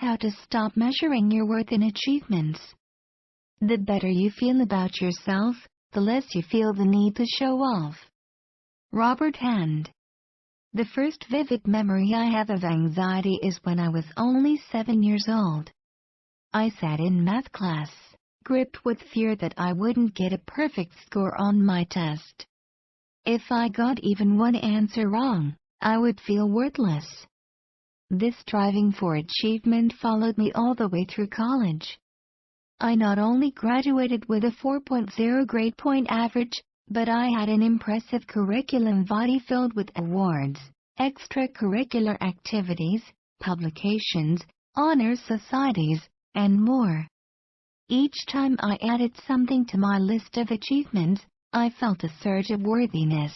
How to stop measuring your worth in achievements. The better you feel about yourself, the less you feel the need to show off. Robert Hand. The first vivid memory I have of anxiety is when I was only 7 years old. I sat in math class, gripped with fear that I wouldn't get a perfect score on my test. If I got even one answer wrong, I would feel worthless. This striving for achievement followed me all the way through college. I not only graduated with a 4.0 grade point average, but I had an impressive curriculum vitae filled with awards, extracurricular activities, publications, honor societies, and more. Each time I added something to my list of achievements, I felt a surge of worthiness.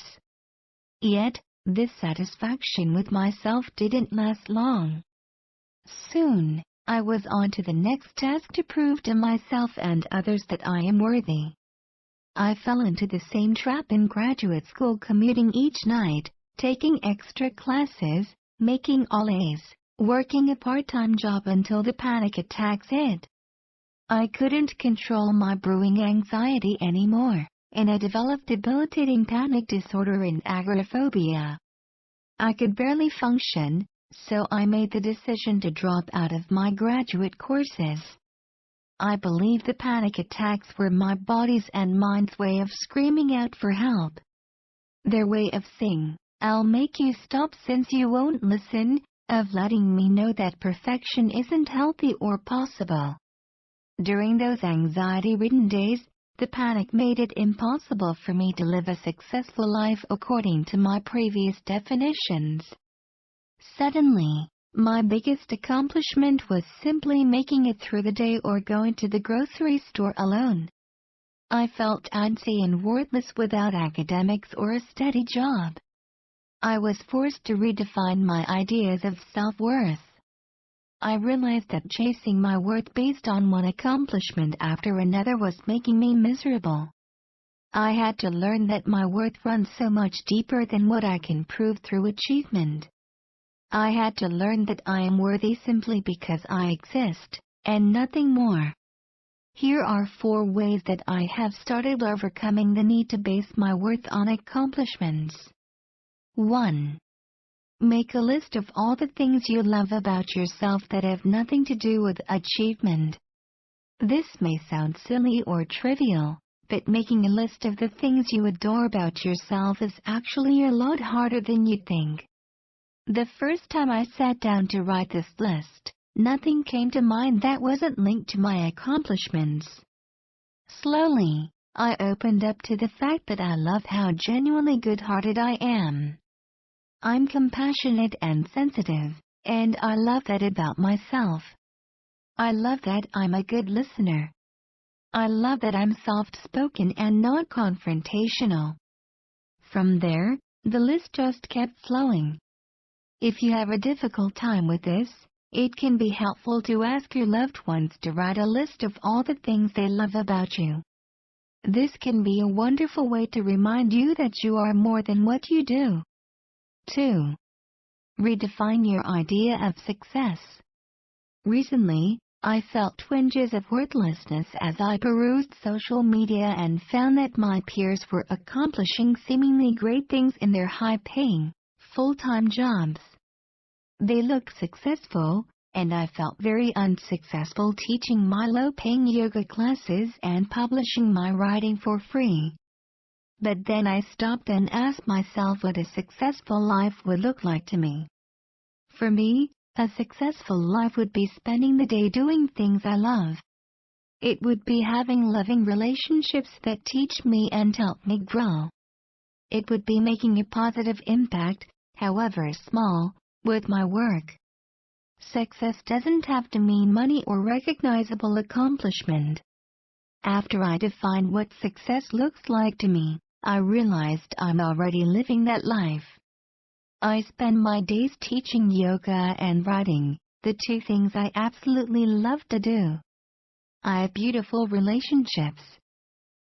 Yet, this satisfaction with myself didn't last long. Soon, I was on to the next task to prove to myself and others that I am worthy. I fell into the same trap in graduate school, commuting each night, taking extra classes, making all A's, working a part-time job until the panic attacks hit. I couldn't control my brewing anxiety anymore, and I developed debilitating panic disorder and agoraphobia. I could barely function, so I made the decision to drop out of my graduate courses. I believe the panic attacks were my body's and mind's way of screaming out for help. Their way of saying, "I'll make you stop since you won't listen," of letting me know that perfection isn't healthy or possible. During those anxiety-ridden days, the panic made it impossible for me to live a successful life according to my previous definitions. Suddenly, my biggest accomplishment was simply making it through the day or going to the grocery store alone. I felt antsy and worthless without academics or a steady job. I was forced to redefine my ideas of self-worth. I realized that chasing my worth based on one accomplishment after another was making me miserable. I had to learn that my worth runs so much deeper than what I can prove through achievement. I had to learn that I am worthy simply because I exist, and nothing more. Here are 4 ways that I have started overcoming the need to base my worth on accomplishments. 1. Make a list of all the things you love about yourself that have nothing to do with achievement. This may sound silly or trivial, but making a list of the things you adore about yourself is actually a lot harder than you think. The first time I sat down to write this list, nothing came to mind that wasn't linked to my accomplishments. Slowly, I opened up to the fact that I love how genuinely good-hearted I am. I'm compassionate and sensitive, and I love that about myself. I love that I'm a good listener. I love that I'm soft-spoken and not confrontational. From there, the list just kept flowing. If you have a difficult time with this, it can be helpful to ask your loved ones to write a list of all the things they love about you. This can be a wonderful way to remind you that you are more than what you do. 2. Redefine your idea of success. Recently, I felt twinges of worthlessness as I perused social media and found that my peers were accomplishing seemingly great things in their high-paying, full-time jobs. They looked successful, and I felt very unsuccessful teaching my low-paying yoga classes and publishing my writing for free. But then I stopped and asked myself what a successful life would look like to me. For me, a successful life would be spending the day doing things I love. It would be having loving relationships that teach me and help me grow. It would be making a positive impact, however small, with my work. Success doesn't have to mean money or recognizable accomplishment. After I defined what success looks like to me, I realized I'm already living that life. I spend my days teaching yoga and writing, the 2 things I absolutely love to do. I have beautiful relationships.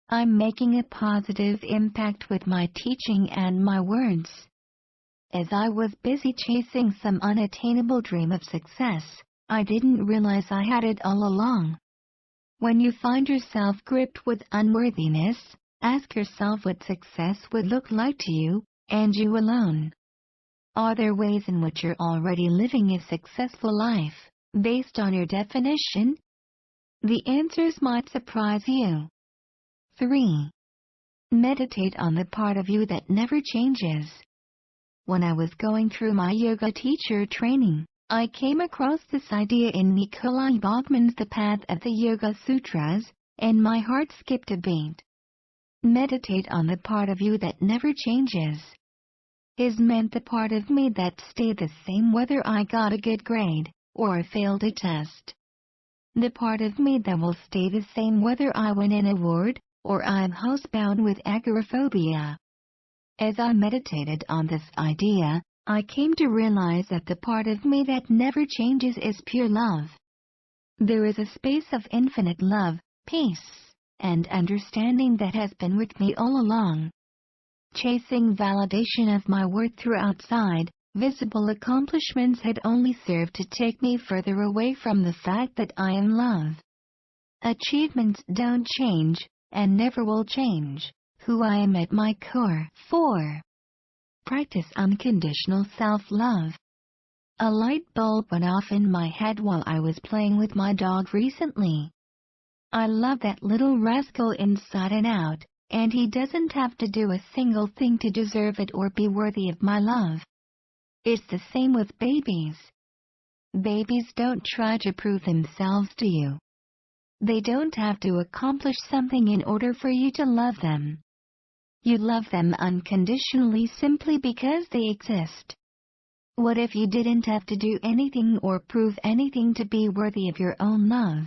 I'm making a positive impact with my teaching and my words. As I was busy chasing some unattainable dream of success, I didn't realize I had it all along. When you find yourself gripped with unworthiness, ask yourself what success would look like to you, and you alone. Are there ways in which you're already living a successful life, based on your definition? The answers might surprise you. 3. Meditate on the part of you that never changes. When I was going through my yoga teacher training, I came across this idea in Nikolai Bogman's The Path of the Yoga Sutras, and my heart skipped a beat. Meditate on the part of you that never changes. Is meant the part of me that stayed the same whether I got a good grade, or failed a test. The part of me that will stay the same whether I win an award, or I'm housebound with agoraphobia. As I meditated on this idea, I came to realize that the part of me that never changes is pure love. There is a space of infinite love, peace, and understanding that has been with me all along. Chasing validation of my worth through outside, visible accomplishments had only served to take me further away from the fact that I am love. Achievements don't change, and never will change, who I am at my core. 4. Practice unconditional self-love. A light bulb went off in my head while I was playing with my dog recently. I love that little rascal inside and out, and he doesn't have to do a single thing to deserve it or be worthy of my love. It's the same with babies. Babies don't try to prove themselves to you. They don't have to accomplish something in order for you to love them. You love them unconditionally simply because they exist. What if you didn't have to do anything or prove anything to be worthy of your own love?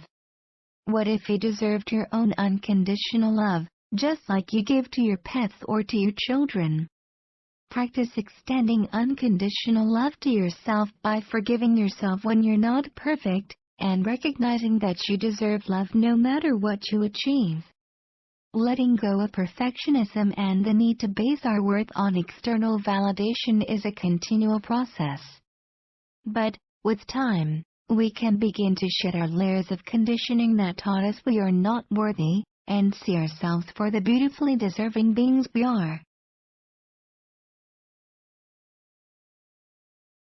What if you deserved your own unconditional love, just like you give to your pets or to your children? Practice extending unconditional love to yourself by forgiving yourself when you're not perfect, and recognizing that you deserve love no matter what you achieve. Letting go of perfectionism and the need to base our worth on external validation is a continual process. But, with time, we can begin to shed our layers of conditioning that taught us we are not worthy, and see ourselves for the beautifully deserving beings we are.